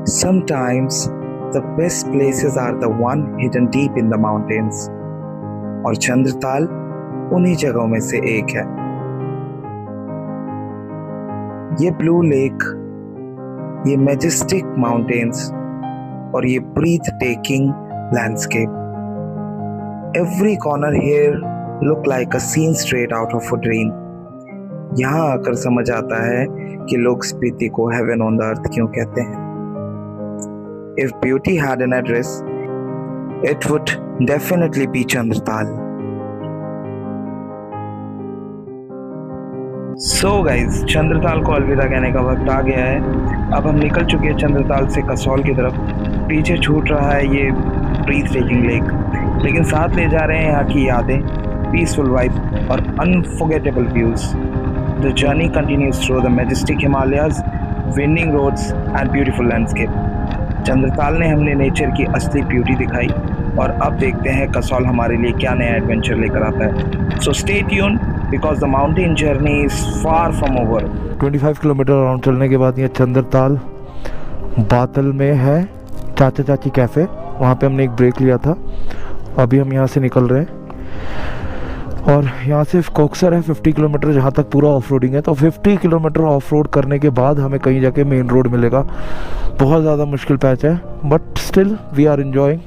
Sometimes the best places are the one hidden deep in the mountains. और चंद्रताल उन्हीं जगहों में से एक है। ये ब्लू लेक, ये मैजेस्टिक माउंटेन्स और ये breathtaking landscape, every corner here look like a scene straight out of a dream. यहाँ आकर समझ आता है कि लोग स्पीति को हेवन ऑन द अर्थ क्यों कहते हैं। If beauty had an address, it would definitely be Chandratal. So guys, Chandratal को अलविदा कहने का वक्त आ गया है। अब हम निकल चुके हैं चंद्रताल से कसौल की तरफ। पीछे छूट रहा है ये ब्रीथ टेकिंग लेक, लेकिन साथ ले जा रहे हैं यहाँ की यादें, पीसफुल वाइब और unforgettable views. The journey continues through the majestic Himalayas, winding roads and beautiful landscape. Chandratal ने हमने नेचर की असली ब्यूटी दिखाई और अब देखते हैं कसौल हमारे लिए क्या नया एडवेंचर लेकर आता है। So stay tune because the mountain journey is far from over. 25 kilometre around चलने के बाद ये चंद्रताल बातल में है चाचा चाची कैफ़े, वहाँ पे हमने एक ब्रेक लिया था। अभी हम यहाँ से निकल रहे हैं और यहाँ से कोकसर है 50 किलोमीटर, जहाँ तक पूरा ऑफ रोडिंग है। तो 50 किलोमीटर ऑफ रोड करने के बाद हमें कहीं जाके मेन रोड मिलेगा। बहुत ज़्यादा मुश्किल पैच है but still we are enjoying.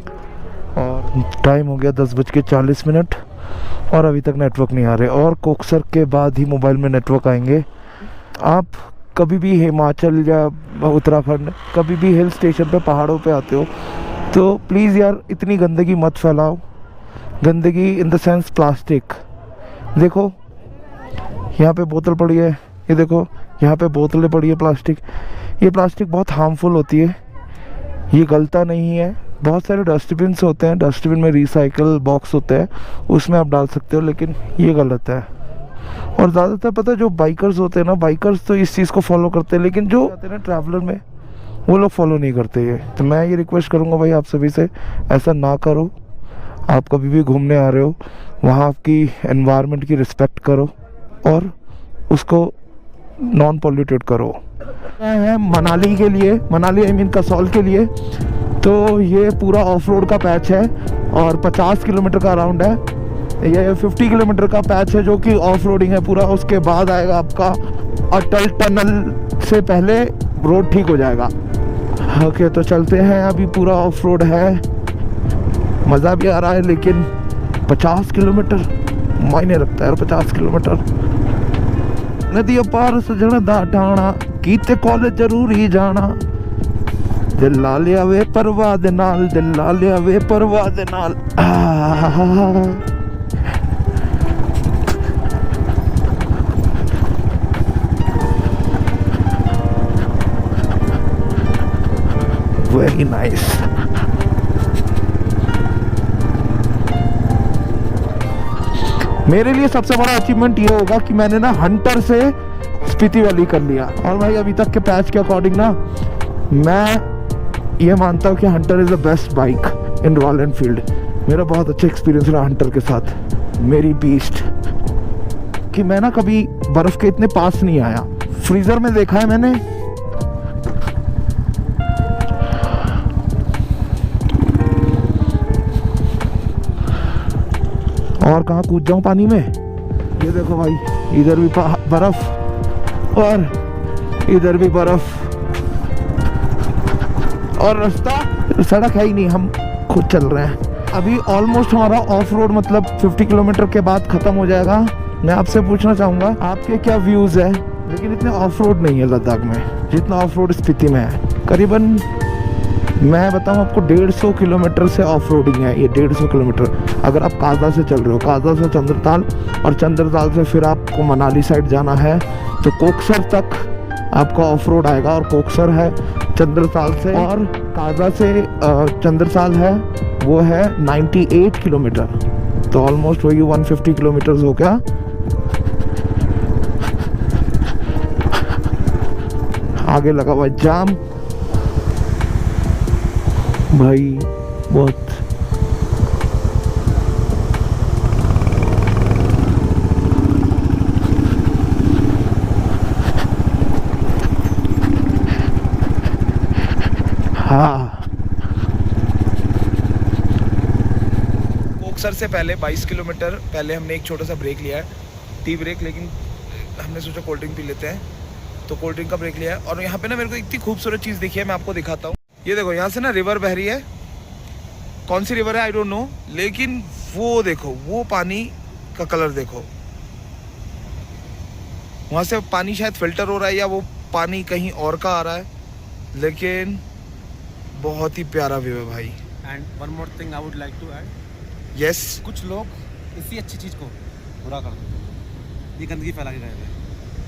और टाइम हो गया 10:40 और अभी तक नेटवर्क नहीं आ रहे, और कोकसर के बाद ही मोबाइल में नेटवर्क आएंगे। आप कभी भी हिमाचल या उत्तराखंड, कभी भी हिल स्टेशन पे, पहाड़ों पे आते हो तो प्लीज़ यार इतनी गंदगी मत फैलाओ। गंदगी इन द सेंस प्लास्टिक। देखो यहाँ पे बोतल पड़ी है, ये देखो यहाँ पे बोतलें पड़ी है प्लास्टिक। ये प्लास्टिक बहुत हार्मफुल होती है, ये गलता नहीं है। बहुत सारे डस्टबिन होते हैं, डस्टबिन में रिसाइकल बॉक्स होते हैं, उसमें आप डाल सकते हो, लेकिन ये गलत है। और ज़्यादातर पता है जो बाइकर्स होते हैं ना, बाइकर्स तो इस चीज़ को फॉलो करते हैं, लेकिन जो आते हैं ना ट्रैवलर में, वो लोग फॉलो नहीं करते ये। तो मैं ये रिक्वेस्ट करूँगा भाई आप सभी से, ऐसा ना करो। आप कभी भी घूमने आ रहे हो वहाँ आपकी एनवायरनमेंट की रिस्पेक्ट करो और उसको नॉन पॉल्यूटेड करो। है मनाली के लिए, मनाली आई मीन कसौल के लिए, तो ये पूरा ऑफ रोड का पैच है और 50 किलोमीटर का अराउंड है। ये 50 किलोमीटर का पैच है जो कि ऑफ रोडिंग है पूरा। उसके बाद आएगा आपका अटल टनल से पहले रोड ठीक हो जाएगा। ओके तो चलते हैं, अभी पूरा ऑफ रोड है, मज़ा भी आ रहा है, लेकिन 50 किलोमीटर मायने रखता है। 50 किलोमीटर नदी पार सजण दा ठाणा, कीते कॉलेज जरूर ही जाना, दिल ला लिया वे परवाह दे नाल, दिल ला लिया वे परवाह दे नाल। Very nice. मेरे लिए सबसे बड़ा अचीवमेंट ये होगा कि मैंने ना हंटर से स्पीति वैली कर लिया। और भाई अभी तक के पैच के अकॉर्डिंग ना मैं ये मानता हूँ कि Hunter is the best bike in royal Enfield. मेरा बहुत अच्छा एक्सपीरियंस रहा हंटर के साथ। मेरी बीस्ट कि मैं ना कभी बर्फ़ के इतने पास नहीं आया। फ्रीज़र में देखा है मैंने, और कहाँ कूद जाऊँ पानी में। ये देखो भाई, इधर भी बर्फ और इधर भी बर्फ, और रास्ता सड़क है ही नहीं, हम खुद चल रहे हैं। अभी ऑलमोस्ट हमारा ऑफ रोड मतलब 50 किलोमीटर के बाद ख़त्म हो जाएगा। मैं आपसे पूछना चाहूँगा आपके क्या व्यूज़ है, लेकिन इतने ऑफ रोड नहीं है लद्दाख में जितना ऑफ रोड स्पीति में है। करीबन मैं बताऊं आपको 150 किलोमीटर से ऑफ रोडिंग है ये। 150 किलोमीटर अगर आप काजा से चल रहे हो, काजा से चंद्रताल, और चंद्रताल से फिर आपको मनाली साइड जाना है तो कोकसर तक आपका ऑफ रोड आएगा। और कोकसर है चंद्रताल से, और काजा से चंद्रताल है वो है 98 किलोमीटर, तो ऑलमोस्ट वही 150 किलोमीटर हो गया। आगे लगा हुआ जाम भाई बहुत। हाँ, कोकसर से पहले 22 किलोमीटर पहले हमने एक छोटा सा ब्रेक लिया है, टी ब्रेक, लेकिन हमने सोचा कोल्ड ड्रिंक पी लेते हैं, तो कोल्ड ड्रिंक का ब्रेक लिया है। और यहाँ पे ना मेरे को इतनी खूबसूरत चीज़ दिखी है, मैं आपको दिखाता हूँ। ये देखो, यहाँ से ना रिवर बह रही है, कौन सी रिवर है आई डोंट नो, लेकिन वो देखो, वो पानी का कलर देखो, वहाँ से पानी शायद फिल्टर हो रहा है या वो पानी कहीं और का आ रहा है, लेकिन बहुत ही प्यारा व्यू है भाई। And one more thing I would like to add, yes, कुछ लोग इसी अच्छी चीज़ को बुरा कर देते हैं, ये गंदगी फैला के गए थे,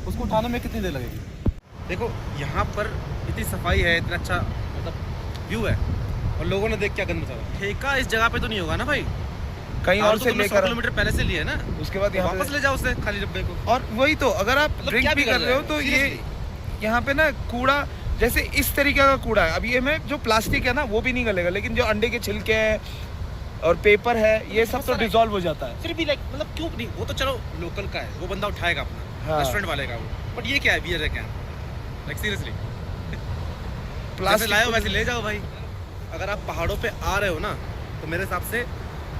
उसको उठाने में कितनी देर लगेगी? देखो यहाँ पर इतनी सफाई है, इतना अच्छा मतलब व्यू है, और लोगों ने देख क्या गंद मचा। ठेका इस जगह पे तो नहीं होगा ना भाई, कहीं और से लेकर 100 किलोमीटर पहले से लिए ना, उसके बाद यहाँ वापस ले जाओ उसे खाली डब्बे को। और वही तो, अगर आप मतलब ड्रिंक क्या भी कर रहे हो तो ये यहाँ पे ना कूड़ा जैसे इस तरीके का कूड़ा है। अब ये में जो प्लास्टिक है ना वो भी नहीं गलेगा, लेकिन जो अंडे के छिलके हैं और पेपर है ये सब तो डिसॉल्व हो जाता है। फिर भी लाइक मतलब क्यों नहीं, वो तो चलो लोकल का है, वो बंदा उठाएगा अपना, हाँ। रेस्टोरेंट वाले का वो, बट ये क्या है, बियर है क्या, लाइक सीरियसली प्लास्टिक लाए हो वैसे ले जाओ भाई। अगर आप पहाड़ों पे आ रहे हो ना, तो मेरे हिसाब से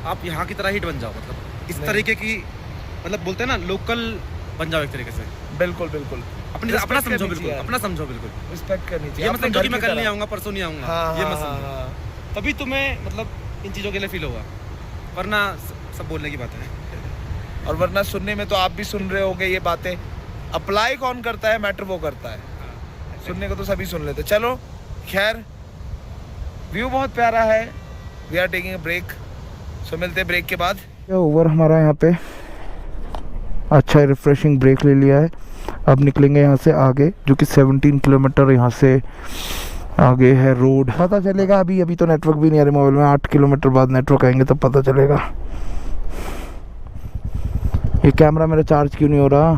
आप यहाँ की तरह ही बन जाओ, मतलब इस तरीके की, मतलब बोलते हैं ना लोकल बन जाओ एक तरीके से। बिल्कुल बिल्कुल, अपना समझो बिल्कुल, अपना समझो बिल्कुल, रिस्पेक्ट करनी चाहिए। ये मत समझो कि मैं कल नहीं आऊँगा, परसों नहीं आऊँगा, हाँ, ये मत हाँ, समझो, हाँ। तभी तुम्हें मतलब इन चीज़ों के लिए फील होगा, वरना सब बोलने की बात है। और वरना सुनने में तो आप भी सुन रहे होगे ये बातें, अप्लाई कौन करता है मैटर वो करता है, सुनने को तो सभी सुन लेते। चलो खैर, व्यू बहुत प्यारा है, we are taking a break, so मिलते हैं ब्रेक के बाद। ओवर हमारा यहाँ पे अच्छा रिफ्रेशिंग ब्रेक ले लिया है। अब निकलेंगे यहाँ से आगे, जो कि 17 किलोमीटर यहाँ से आगे है रोड। पता चलेगा, अभी तो नेटवर्क भी नहीं आ रही मोबाइल में, 8 किलोमीटर बाद नेटवर्क आएंगे तब पता चलेगा। ये कैमरा मेरा चार्ज क्यों नहीं हो रहा?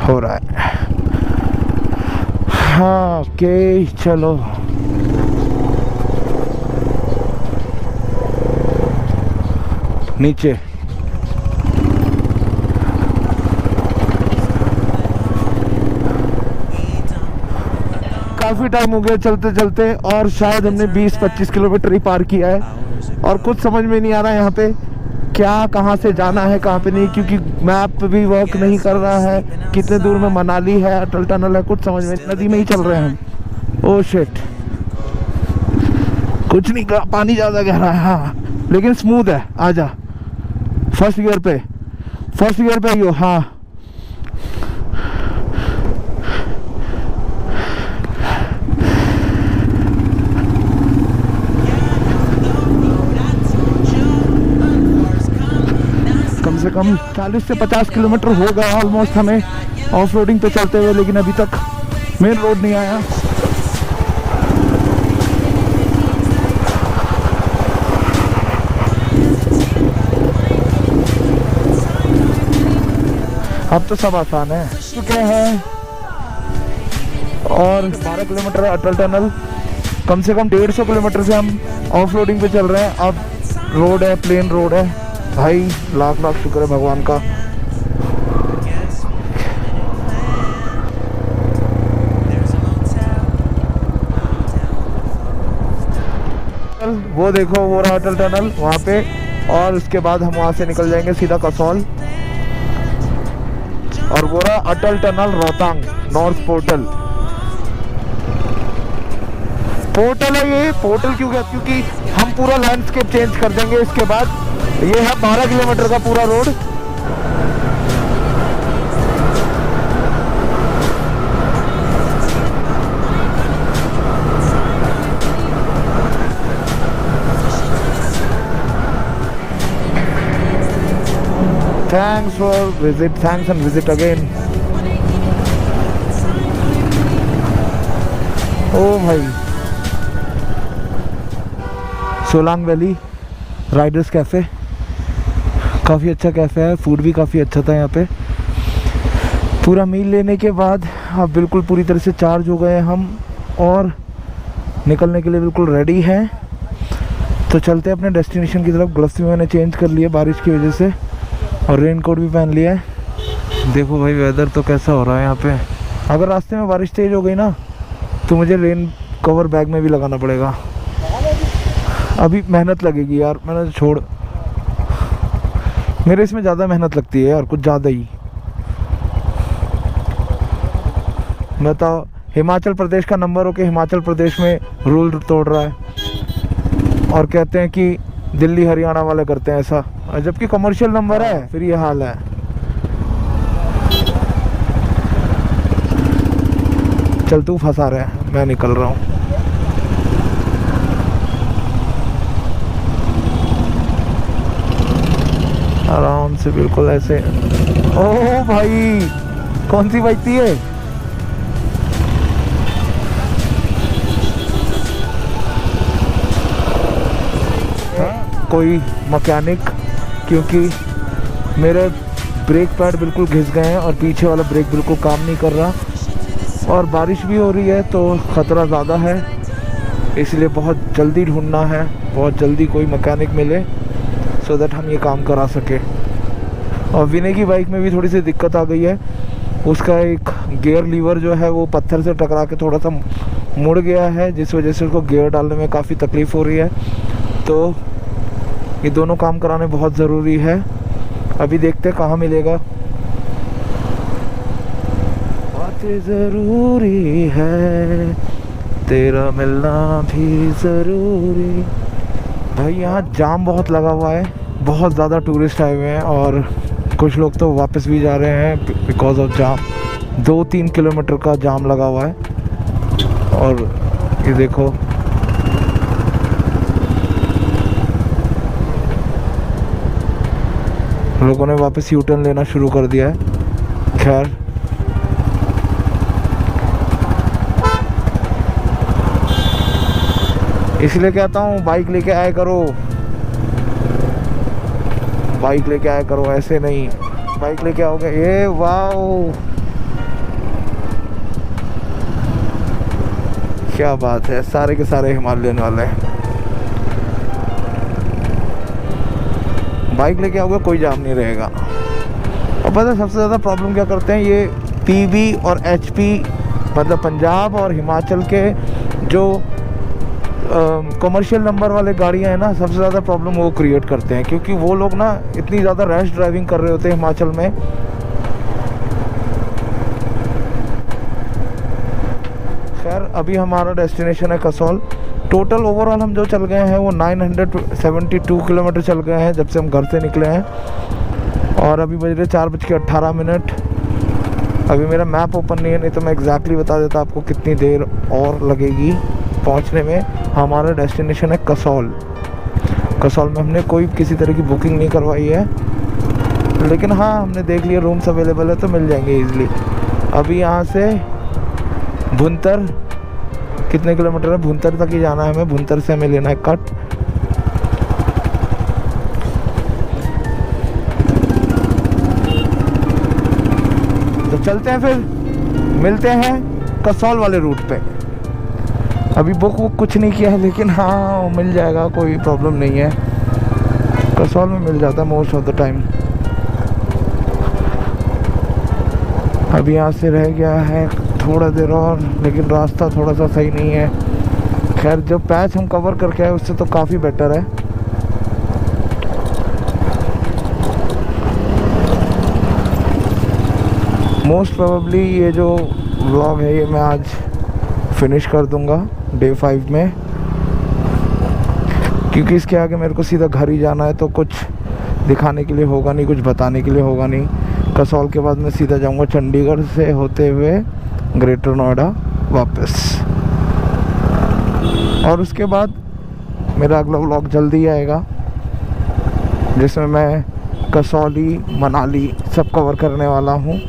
हो रहा है, हाँ ओके चलो। नीचे काफी टाइम हो गया चलते चलते, और शायद हमने 20-25 किलोमीटर ही पार किया है, और कुछ समझ में नहीं आ रहा है यहाँ पे क्या, कहाँ से जाना है कहाँ पे नहीं, क्योंकि मैप भी वर्क नहीं कर रहा है। कितने दूर में मनाली है, अटल टनल है, कुछ समझ में, नदी में ही चल रहे हैं हम। ओह शिट, कुछ नहीं, पानी ज़्यादा गहरा है, हाँ लेकिन स्मूथ है। आजा फर्स्ट गियर पे ही हो, हाँ कम से कम 40 से 50 किलोमीटर हो गया ऑलमोस्ट हमें ऑफ रोडिंग पे चलते हुए, लेकिन अभी तक मेन रोड नहीं आया। अब तो सब आसान है, चुके हैं। और 12 किलोमीटर है अटल टनल, कम से कम 150 किलोमीटर से हम ऑफ रोडिंग पे चल रहे हैं। अब रोड है, प्लेन रोड है भाई, लाख लाख शुक्र है भगवान का। वो देखो, वो रहा अटल टनल वहाँ पे, और उसके बाद हम वहाँ से निकल जाएंगे सीधा कसौल। और वो रहा अटल टनल रोहतांग नॉर्थ पोर्टल है। ये पोर्टल क्यों गया? क्योंकि हम पूरा लैंडस्केप चेंज कर देंगे इसके बाद। ये है 12 किलोमीटर का पूरा road. Thanks for visit, thanks and visit again. ओ भाई, सोलांग वैली राइडर्स कैफ़े, काफ़ी अच्छा कैफ़े है, फूड भी काफ़ी अच्छा था यहाँ पे। पूरा मील लेने के बाद अब बिल्कुल पूरी तरह से चार्ज हो गए हम और निकलने के लिए बिल्कुल रेडी हैं। तो चलते हैं अपने डेस्टिनेशन की तरफ। ग्लव्स भी मैंने चेंज कर लिए बारिश की वजह से और रेनकोट भी पहन लिया है। देखो भाई वेदर तो कैसा हो रहा है यहाँ पे। अगर रास्ते में बारिश तेज हो गई ना तो मुझे रेन कवर बैग में भी लगाना पड़ेगा। अभी मेहनत लगेगी यार, मैंने तो छोड़, मेरे इसमें ज़्यादा मेहनत लगती है यार, कुछ ज़्यादा ही। बताओ, हिमाचल प्रदेश का नंबर हो के हिमाचल प्रदेश में रूल तोड़ रहा है और कहते हैं कि दिल्ली हरियाणा वाले करते हैं ऐसा, जबकि कमर्शियल नंबर है, फिर ये हाल है। चल तू फंसा रहा है, मैं निकल रहा हूँ। आराम से बिल्कुल ऐसे। ओह भाई, कौन सी बाइक थी ये? कोई मैकेनिक, क्योंकि मेरे ब्रेक पैड बिल्कुल घिस गए हैं और पीछे वाला ब्रेक बिल्कुल काम नहीं कर रहा, और बारिश भी हो रही है तो ख़तरा ज़्यादा है, इसलिए बहुत जल्दी ढूंढना है, बहुत जल्दी कोई मैकेनिक मिले सो दैट हम ये काम करा सके। और विनय की बाइक में भी थोड़ी सी दिक्कत आ गई है, उसका एक गियर लीवर जो है वो पत्थर से टकरा के थोड़ा सा मुड़ गया है, जिस वजह से उसको गियर डालने में काफ़ी तकलीफ़ हो रही है। तो ये दोनों काम कराने बहुत ज़रूरी है। अभी देखते हैं कहाँ मिलेगा। बातें ज़रूरी है, तेरा मिलना भी ज़रूरी। भाई यहाँ जाम बहुत लगा हुआ है, बहुत ज़्यादा टूरिस्ट आए हुए हैं और कुछ लोग तो वापस भी जा रहे हैं बिकॉज ऑफ जाम। 2-3 किलोमीटर का जाम लगा हुआ है। और ये देखो, लोगों ने वापस यू टर्न लेना शुरू कर दिया है। खैर, इसलिए कहता हूँ बाइक लेके आया करो, बाइक लेके आया करो, ऐसे नहीं। बाइक लेके आओगे, ये वाओ क्या बात है, सारे के सारे हिमालयन वाले हैं। बाइक लेके आओगे कोई जाम नहीं रहेगा। और पता है सबसे ज़्यादा प्रॉब्लम क्या करते हैं ये पीबी और एचपी, मतलब पंजाब और हिमाचल के जो कमर्शियल नंबर वाले गाड़ियाँ हैं ना, सबसे ज़्यादा प्रॉब्लम वो क्रिएट करते हैं, क्योंकि वो लोग ना इतनी ज़्यादा रैश ड्राइविंग कर रहे होते हैं हिमाचल में। खैर, अभी हमारा डेस्टिनेशन है कसौल। टोटल ओवरऑल हम जो चल गए हैं वो 972 किलोमीटर चल गए हैं जब से हम घर से निकले हैं। और अभी बज रहे 4:18। अभी मेरा मैप ओपन नहीं है, नहीं तो मैं एग्जैक्टली बता देता आपको कितनी देर और लगेगी पहुंचने में। हमारा डेस्टिनेशन है कसौल। कसौल में हमने कोई किसी तरह की बुकिंग नहीं करवाई है, लेकिन हाँ हमने देख लिया रूम्स अवेलेबल है तो मिल जाएंगे ईजिली। अभी यहाँ से भुंतर कितने किलोमीटर है, भुंतर तक ही जाना है हमें। भुंतर से हमें लेना है कट। तो चलते हैं, फिर मिलते हैं कसौल वाले रूट पे। अभी बुक कुछ नहीं किया है, लेकिन हाँ मिल जाएगा, कोई प्रॉब्लम नहीं है। कसौल में मिल जाता है मोस्ट ऑफ द टाइम। अभी यहाँ से रह गया है थोड़ा देर और, लेकिन रास्ता थोड़ा सा सही नहीं है। खैर, जो पैच हम कवर करके आए उससे तो काफ़ी बेटर है। मोस्ट प्रोबेबली ये जो व्लॉग है ये मैं आज फिनिश कर दूंगा डे 5 में, क्योंकि इसके आगे मेरे को सीधा घर ही जाना है, तो कुछ दिखाने के लिए होगा नहीं, कुछ बताने के लिए होगा नहीं। कसौल के बाद मैं सीधा जाऊंगा चंडीगढ़ से होते हुए ग्रेटर नोएडा वापस, और उसके बाद मेरा अगला व्लॉग जल्दी आएगा जिसमें मैं कसौली मनाली सब कवर करने वाला हूँ।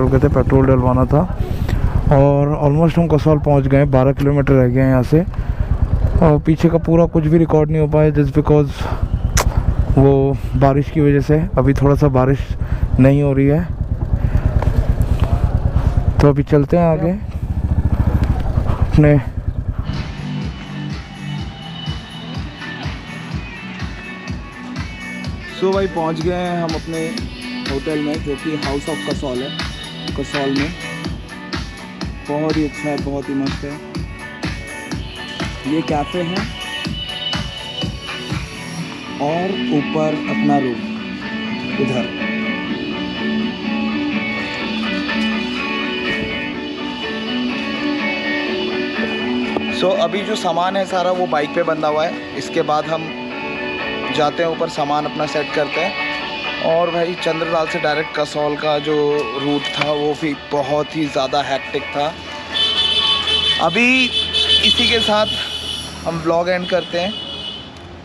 गए थे, पेट्रोल डलवाना था, और ऑलमोस्ट हम कसौल पहुंच गए। 12 किलोमीटर रह गए हैं यहाँ से, और पीछे का पूरा कुछ भी रिकॉर्ड नहीं हो पाया जस्ट बिकॉज वो बारिश की वजह से अभी थोड़ा सा बारिश नहीं हो रही है, तो अभी चलते हैं आगे अपने। सो भाई पहुंच गए हैं हम अपने होटल में, जो कि हाउस ऑफ कसौल है। कसौल में बहुत ही अच्छा है, बहुत ही मस्त है। ये कैफ़े है और ऊपर अपना रूम उधर। सो अभी जो सामान है सारा वो बाइक पे बंधा हुआ है। इसके बाद हम जाते हैं ऊपर, सामान अपना सेट करते हैं। और भाई चंद्रताल से डायरेक्ट कसौल का जो रूट था वो भी बहुत ही ज़्यादा हैक्टिक था। अभी इसी के साथ हम व्लॉग एंड करते हैं।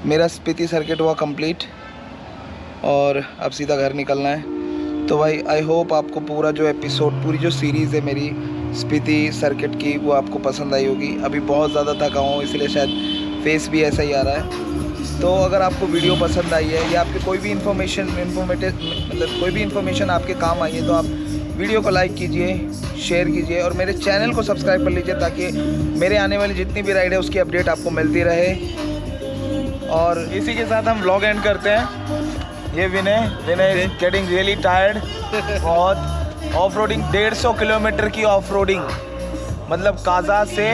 मेरा स्पीति सर्किट हुआ कंप्लीट और अब सीधा घर निकलना है। तो भाई आई होप आपको पूरा जो एपिसोड, पूरी जो सीरीज़ है मेरी स्पीति सर्किट की, वो आपको पसंद आई होगी। अभी बहुत ज़्यादा थका हूँ, इसलिए शायद फेस भी ऐसा ही आ रहा है। तो अगर आपको वीडियो पसंद आई है या आपके कोई भी मतलब कोई भी इन्फॉर्मेशन आपके काम आई है, तो आप वीडियो को लाइक कीजिए, शेयर कीजिए और मेरे चैनल को सब्सक्राइब कर लीजिए, ताकि मेरे आने वाली जितनी भी राइड है उसकी अपडेट आपको मिलती रहे। और इसी के साथ हम व्लॉग एंड करते हैं। ये विनय इज गेटिंग रियली टायर्ड। बहुत ऑफ रोडिंग, 150 किलोमीटर की ऑफ रोडिंग, मतलब काजा से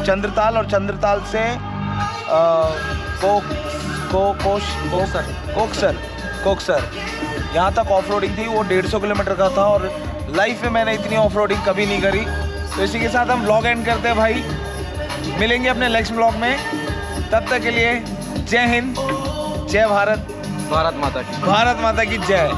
चंद्रताल और चंद्रताल से कोकसर यहाँ तक ऑफ रोडिंग थी। वो 150 किलोमीटर का था और लाइफ में मैंने इतनी ऑफ रोडिंग कभी नहीं करी। तो इसी के साथ हम व्लॉग एंड करते हैं भाई। मिलेंगे अपने नेक्स्ट व्लॉग में, तब तक के लिए जय हिंद, जय भारत, भारत माता की भारत माता की जय।